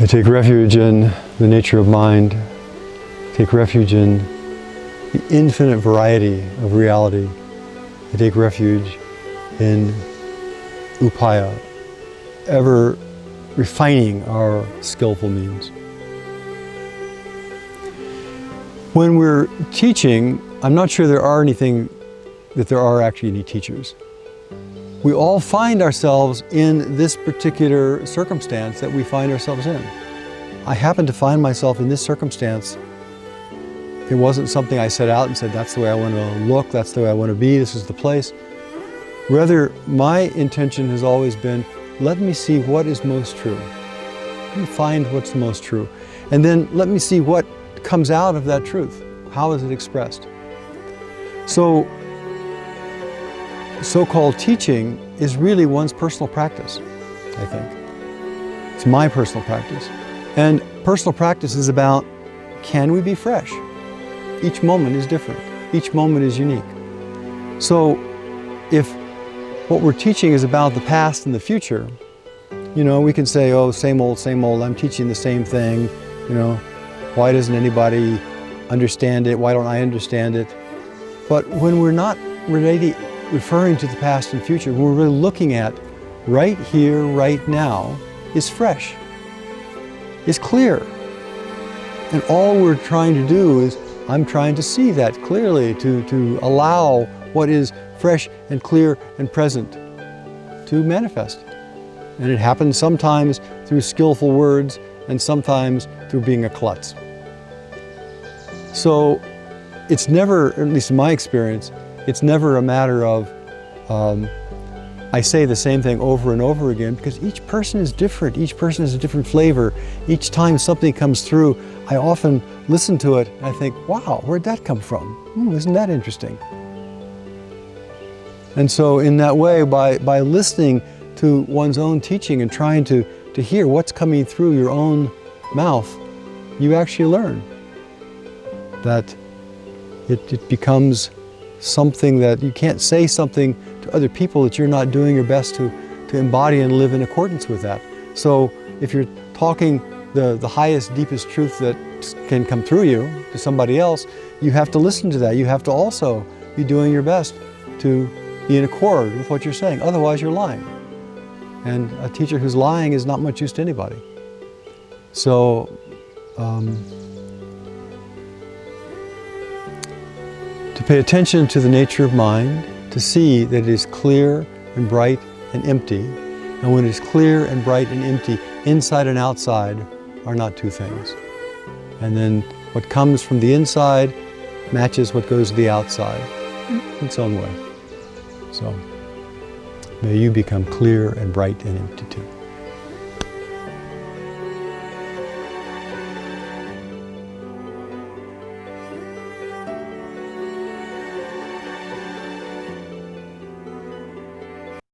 I take refuge in the nature of mind, take refuge in the infinite variety of reality. I take refuge in upaya, ever refining our skillful means. When we're teaching, I'm not sure there are actually any teachers. We all find ourselves in this particular circumstance that we find ourselves in. I happen to find myself in this circumstance. It wasn't something I set out and said, that's the way I want to look, that's the way I want to be, this is the place. Rather, my intention has always been, let me see what is most true. Let me find what's most true. And then let me see what comes out of that truth. How is it expressed? So, so-called teaching is really one's personal practice, I think. It's my personal practice. And personal practice is about, can we be fresh? Each moment is different. Each moment is unique. So if what we're teaching is about the past and the future, you know, we can say, oh, same old, I'm teaching the same thing, you know, why doesn't anybody understand it? Why don't I understand it? But when we're not really referring to the past and future, when we're really looking at right here, right now, is fresh, is clear. And all we're trying to do is, I'm trying to see that clearly, to allow what is fresh and clear and present to manifest. And it happens sometimes through skillful words and sometimes through being a klutz. So it's never, at least in my experience, it's never a matter of I say the same thing over and over again, because each person is different. Each person has a different flavor. Each time something comes through, I often listen to it and I think, wow, where'd that come from? Isn't that interesting? And so in that way, by listening to one's own teaching and trying to hear what's coming through your own mouth, you actually learn that it becomes something that you can't say something to other people that you're not doing your best to embody and live in accordance with that. So if you're talking the highest, deepest truth that can come through you to somebody else, you have to listen to that. You have to also be doing your best to be in accord with what you're saying. Otherwise, you're lying. And a teacher who's lying is not much use to anybody. So, to pay attention to the nature of mind, to see that it is clear and bright and empty. And when it is clear and bright and empty, inside and outside are not two things. And then what comes from the inside matches what goes to the outside in its own way. So may you become clear and bright and empty too.